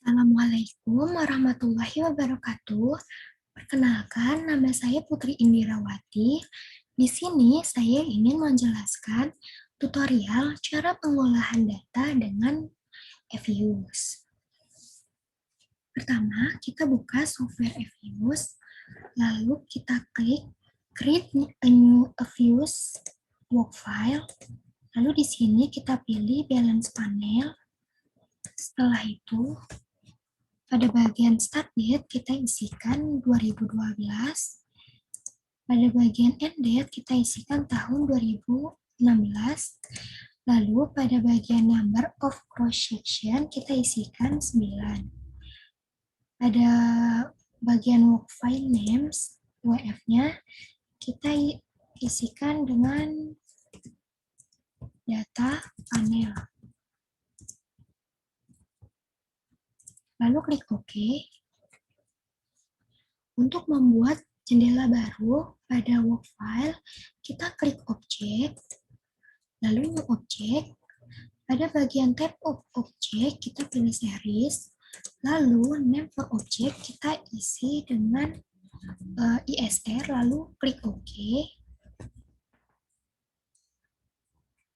Assalamualaikum warahmatullahi wabarakatuh. Perkenalkan, nama saya Putri Indirawati. Di sini saya ingin menjelaskan tutorial cara pengolahan data dengan Fuse. Pertama, kita buka software Fuse, lalu kita klik Create a new Fuse work file. Lalu di sini kita pilih Balance Panel. Setelah itu, pada bagian start date kita isikan 2012. Pada bagian end date kita isikan tahun 2016. Lalu pada bagian number of cross section kita isikan 9. Pada bagian work file names WF-nya kita isikan dengan data panel. Lalu klik OK. Untuk membuat jendela baru pada work file, kita klik objek, lalu new object. Pada bagian tab of object, kita pilih series, lalu name for object kita isi dengan ISR, lalu klik OK.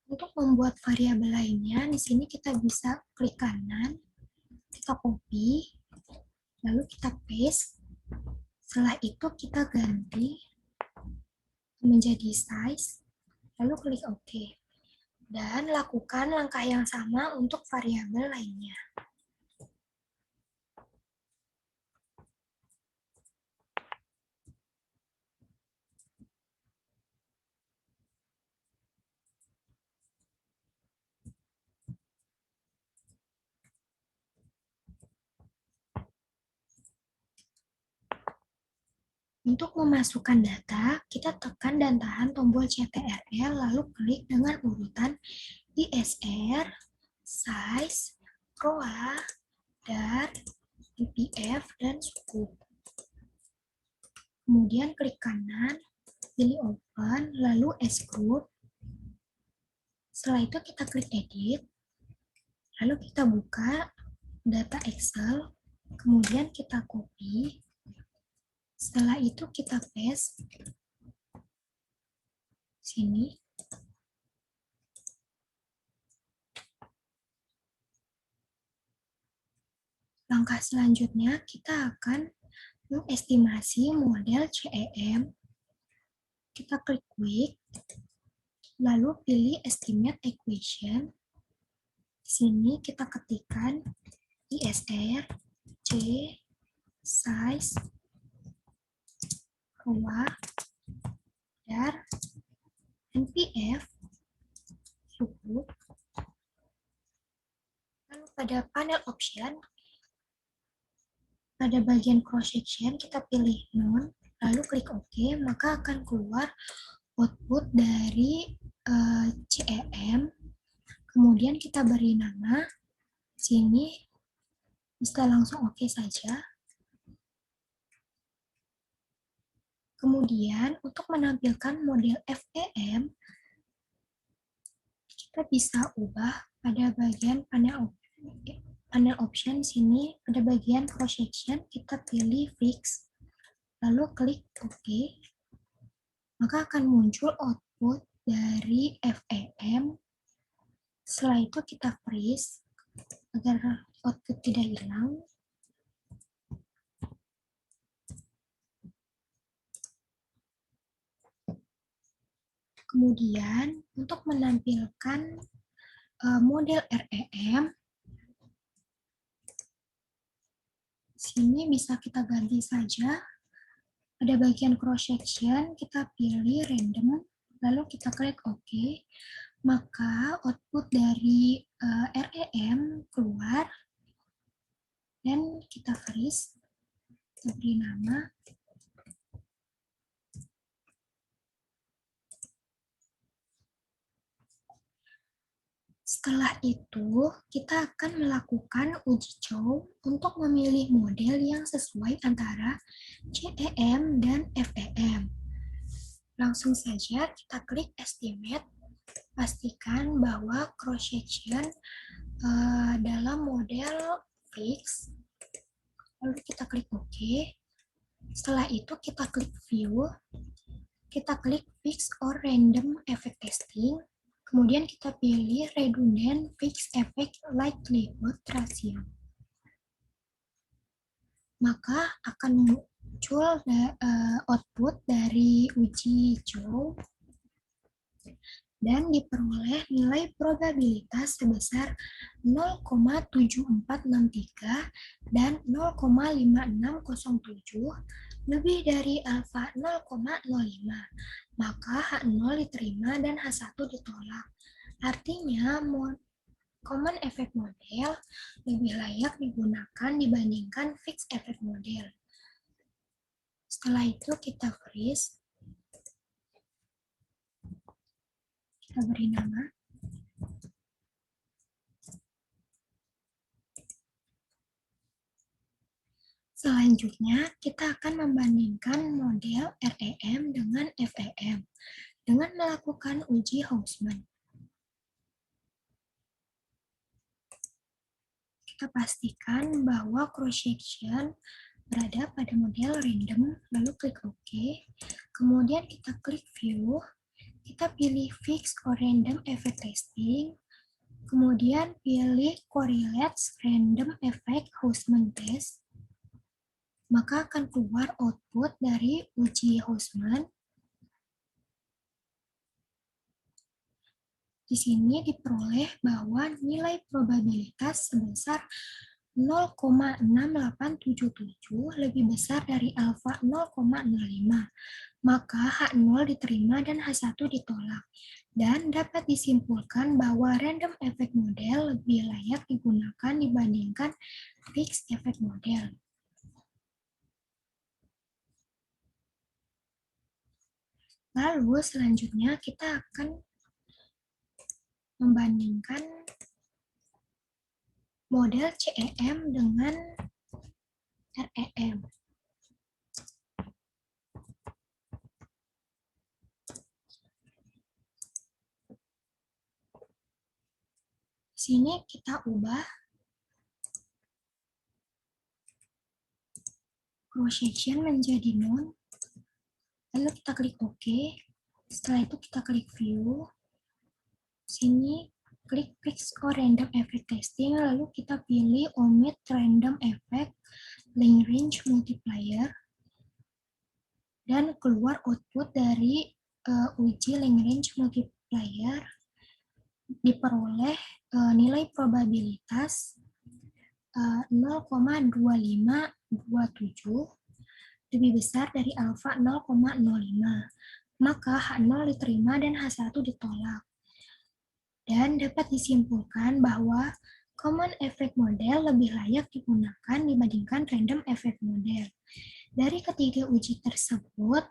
Untuk membuat variabel lainnya, di sini kita bisa klik kanan, kita copy, lalu kita paste. Setelah itu kita ganti menjadi size, lalu klik OK. Dan lakukan langkah yang sama untuk variabel lainnya. Untuk memasukkan data, kita tekan dan tahan tombol CTRL, lalu klik dengan urutan ISR, size, ROA, DAR, DPF, dan suku. Kemudian klik kanan, pilih open, lalu extrude. Setelah itu kita klik edit, lalu kita buka data Excel, kemudian kita copy. Setelah itu kita paste sini. Langkah selanjutnya kita akan mengestimasi model CEM. Kita klik quick, lalu pilih estimate equation. Di sini kita ketikkan ISR, C, size, ROA, DAR, NPF, suku. Lalu pada panel option, pada bagian cross section kita pilih none, lalu klik OK, maka akan keluar output dari CEM. Kemudian kita beri nama, sini bisa langsung OK saja. Kemudian untuk menampilkan model FEM, kita bisa ubah pada bagian panel option sini, pada bagian cross section kita pilih fix, lalu klik OK, maka akan muncul output dari FEM. Setelah itu kita freeze agar output tidak hilang. Kemudian untuk menampilkan model REM, sini bisa kita ganti saja. Pada bagian cross section kita pilih random, lalu kita klik OK, maka output dari REM keluar dan kita freeze, kita beri nama. Setelah itu, kita akan melakukan uji coba untuk memilih model yang sesuai antara CEM dan FEM. Langsung saja kita klik estimate, pastikan bahwa cross section dalam model fix, lalu kita klik OK. Setelah itu kita klik view, kita klik fix or random effect testing, kemudian kita pilih redundant fixed effect likelihood ratio. Maka akan muncul output dari uji hijau dan diperoleh nilai probabilitas sebesar 0,7463 dan 0,5607 lebih dari alfa 0,05. Maka H0 diterima dan H1 ditolak. Artinya, common effect model lebih layak digunakan dibandingkan fixed effect model. Setelah itu kita freeze. Kita beri nama. Selanjutnya, kita akan membandingkan model REM dengan FEM dengan melakukan uji Hausman. Kita pastikan bahwa cross-section berada pada model random, lalu klik OK. Kemudian kita klik View, kita pilih Fix or Random Effect Testing, kemudian pilih Correlates Random Effect Hausman Test, maka akan keluar output dari uji Hausman. Di sini diperoleh bahwa nilai probabilitas sebesar 0,6877 lebih besar dari alfa 0,05. Maka H0 diterima dan H1 ditolak. Dan dapat disimpulkan bahwa random effect model lebih layak digunakan dibandingkan fixed effect model. Lalu selanjutnya kita akan membandingkan model CEM dengan REM. Di sini kita ubah cross-section menjadi none, lalu kita klik OK. Setelah itu kita klik View. Sini klik Fix or Random Effect Testing, lalu kita pilih Omit Random Effect Lagrange Multiplier, dan keluar output dari uji Lagrange Multiplier diperoleh nilai probabilitas 0,2527 lebih besar dari alfa 0,05. Maka H0 diterima dan H1 ditolak. Dan dapat disimpulkan bahwa common effect model lebih layak digunakan dibandingkan random effect model. Dari ketiga uji tersebut,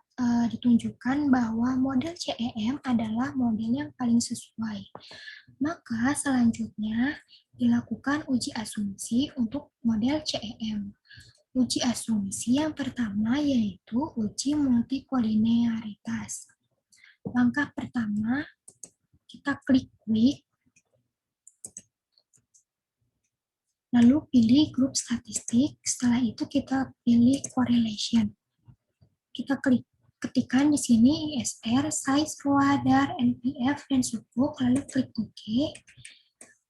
ditunjukkan bahwa model CEM adalah model yang paling sesuai. Maka selanjutnya dilakukan uji asumsi untuk model CEM. Uji asumsi yang pertama yaitu uji multikolinearitas. Langkah pertama, kita klik Quick, lalu pilih grup statistik, setelah itu kita pilih correlation. Kita ketikkan di sini ISR, size, radar, NPF, dan subbook, lalu klik OK.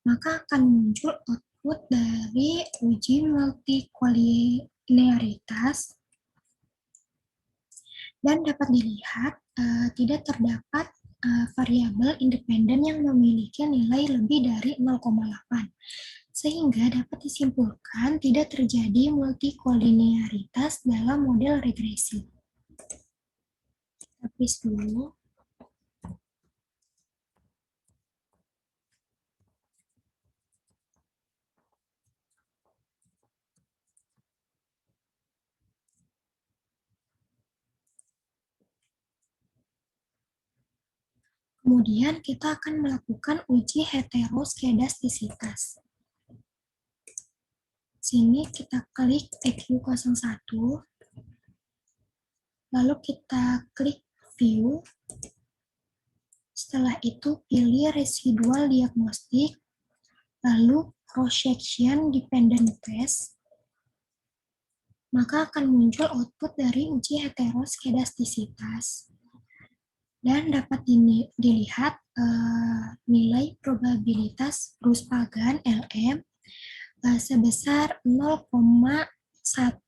Maka akan muncul output dari uji multikolinearitas. Dan dapat dilihat tidak terdapat variabel independen yang memiliki nilai lebih dari 0,8. Sehingga dapat disimpulkan tidak terjadi multikolinearitas dalam model regresi. Kita dulu. Kemudian kita akan melakukan uji heteroskedastisitas. Sini kita klik EQ01, lalu kita klik View. Setelah itu pilih Residual Diagnostik, lalu cross-section dependent test, maka akan muncul output dari uji heteroskedastisitas. Dan dapat dilihat nilai probabilitas Ruspagan LM sebesar 0,1695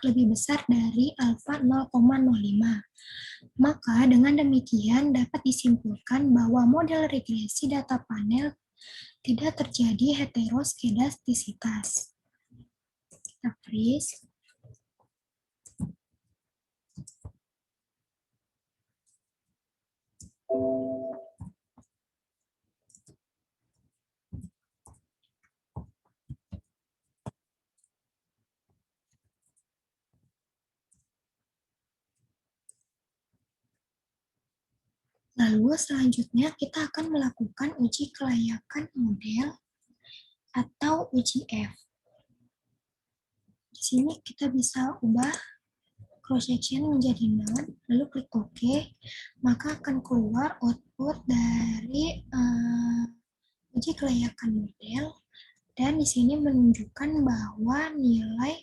lebih besar dari alfa 0,05. Maka dengan demikian dapat disimpulkan bahwa model regresi data panel tidak terjadi heteroskedastisitas. Kita freeze. Lalu selanjutnya kita akan melakukan uji kelayakan model atau uji F. Di sini kita bisa ubah cross-section menjadi none, lalu klik OK, maka akan keluar output dari uji kelayakan model, dan di sini menunjukkan bahwa nilai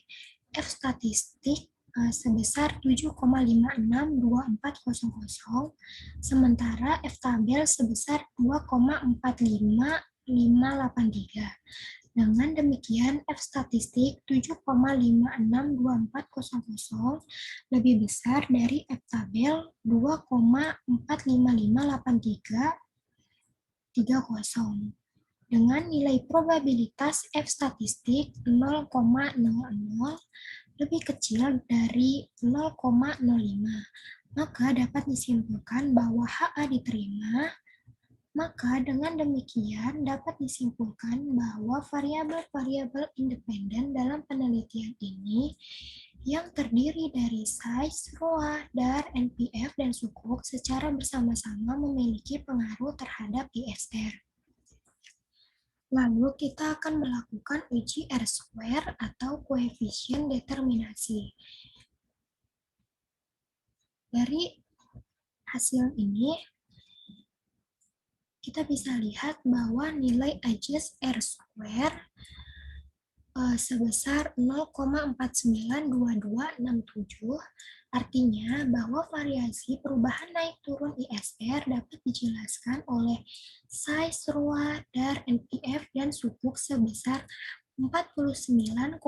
F statistik sebesar 7,562400, sementara F tabel sebesar 2,45583. Dengan demikian, F statistik 7,562400 lebih besar dari F tabel 2,4558330 dengan nilai probabilitas F statistik 0,00 lebih kecil dari 0,05. Maka dapat disimpulkan bahwa HA diterima. Maka dengan demikian dapat disimpulkan bahwa variabel-variabel independen dalam penelitian ini yang terdiri dari size, ROA, DAR, NPF, dan sukuk secara bersama-sama memiliki pengaruh terhadap ISR. Lalu kita akan melakukan uji R-square atau koefisien determinasi. Dari hasil ini, kita bisa lihat bahwa nilai adjust R-square sebesar 0,492267, artinya bahwa variasi perubahan naik turun ISR dapat dijelaskan oleh size, ROA, DAR, NPF, dan sukuk sebesar 49,2%,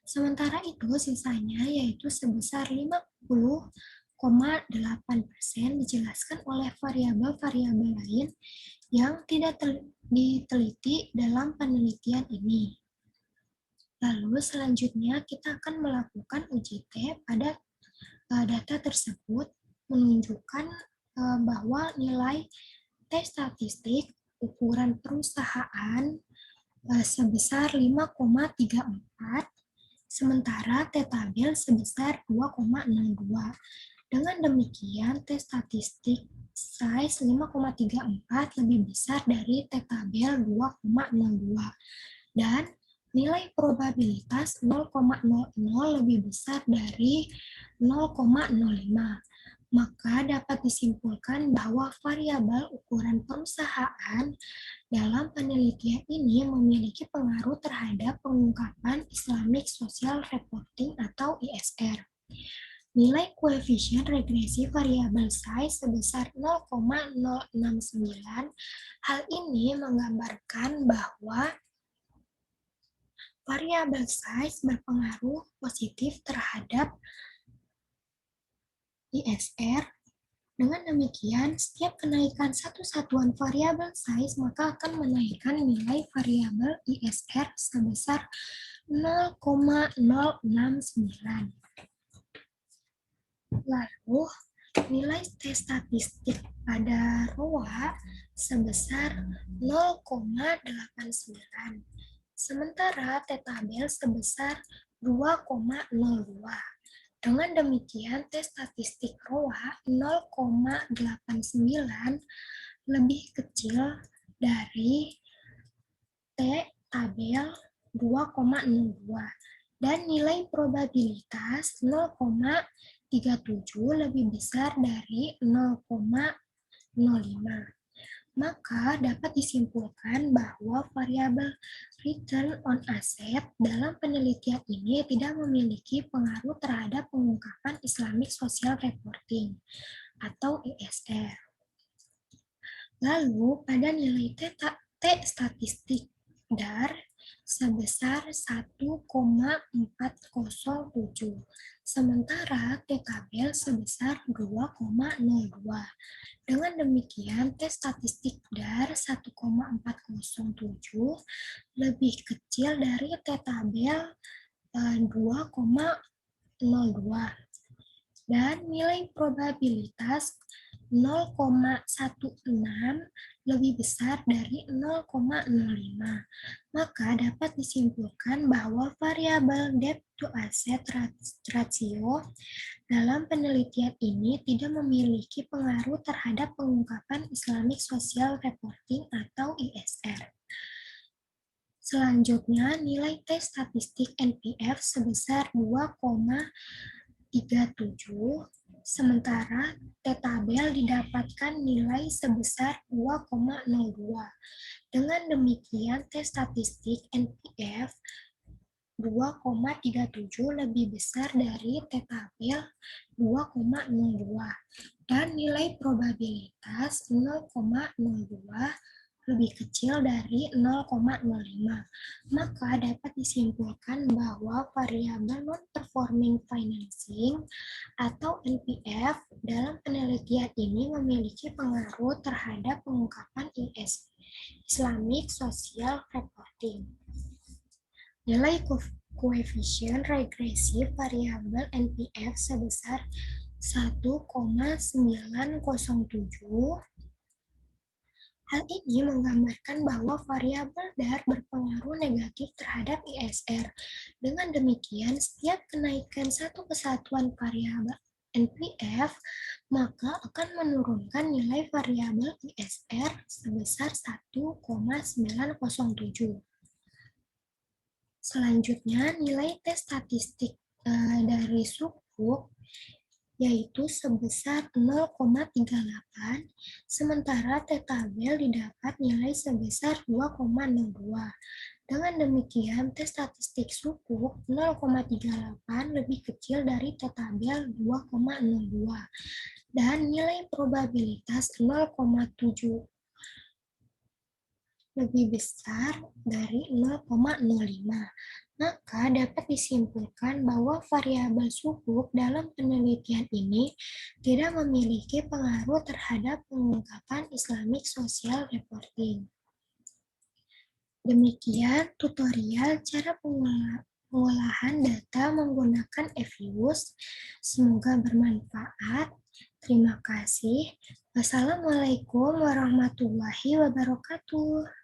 sementara itu sisanya yaitu sebesar 50,8% dijelaskan oleh variabel-variabel lain yang tidak diteliti dalam penelitian ini. Lalu selanjutnya kita akan melakukan uji T pada data tersebut menunjukkan bahwa nilai T statistik ukuran perusahaan sebesar 5,34, sementara T tabel sebesar 2,62. Dengan demikian, T statistik size 5,34 lebih besar dari T tabel 2,62. Dan nilai probabilitas 0,00 lebih besar dari 0,05. Maka dapat disimpulkan bahwa variabel ukuran perusahaan dalam penelitian ini memiliki pengaruh terhadap pengungkapan Islamic Social Reporting atau ISR. Nilai koefisien regresi variabel size sebesar 0,069. Hal ini menggambarkan bahwa variabel size berpengaruh positif terhadap ISR. Dengan demikian, setiap kenaikan satu satuan variabel size maka akan menaikkan nilai variabel ISR sebesar 0,069. Lalu, nilai T statistik pada ROA sebesar 0,89. Sementara T tabel sebesar 2,02. Dengan demikian, T statistik ROA 0,89 lebih kecil dari T tabel 2,02 dan nilai probabilitas 0,37 lebih besar dari 0,05. Maka dapat disimpulkan bahwa variabel return on asset dalam penelitian ini tidak memiliki pengaruh terhadap pengungkapan Islamic Social Reporting atau ISR. Lalu pada nilai T statistik DAR sebesar 1,407, sementara T tabel sebesar 2,02. Dengan demikian, T statistik DAR 1,407 lebih kecil dari T tabel 2,02 dan nilai probabilitas 0,16 lebih besar dari 0,05. Maka dapat disimpulkan bahwa variabel debt to asset ratio dalam penelitian ini tidak memiliki pengaruh terhadap pengungkapan Islamic Social Reporting atau ISR. Selanjutnya, nilai T statistik NPF sebesar 2,37, sementara T tabel didapatkan nilai sebesar 2,02. Dengan demikian, T statistik NPF 2,37 lebih besar dari T tabel 2,02 dan nilai probabilitas 0,02 lebih kecil dari 0,05. Maka dapat disimpulkan bahwa variabel non-performing financing atau NPF dalam penelitian ini memiliki pengaruh terhadap pengungkapan Islamic Social Reporting. Nilai koefisien regresi variabel NPF sebesar 1,907. Hal ini menggambarkan bahwa variabel DAR berpengaruh negatif terhadap ISR. Dengan demikian, setiap kenaikan satu kesatuan variabel NPF, maka akan menurunkan nilai variabel ISR sebesar 1,907. Selanjutnya, nilai T statistik dari sukuk yaitu sebesar 0,38, sementara T tabel didapat nilai sebesar 2,02. Dengan demikian, T statistik sukuk 0,38 lebih kecil dari T tabel 2,02 dan nilai probabilitas 0,7 lebih besar dari 0,05. Maka dapat disimpulkan bahwa variabel sukuk dalam penelitian ini tidak memiliki pengaruh terhadap pengungkapan Islamic Social Reporting. Demikian tutorial cara pengolahan data menggunakan EViews. Semoga bermanfaat. Terima kasih. Wassalamualaikum warahmatullahi wabarakatuh.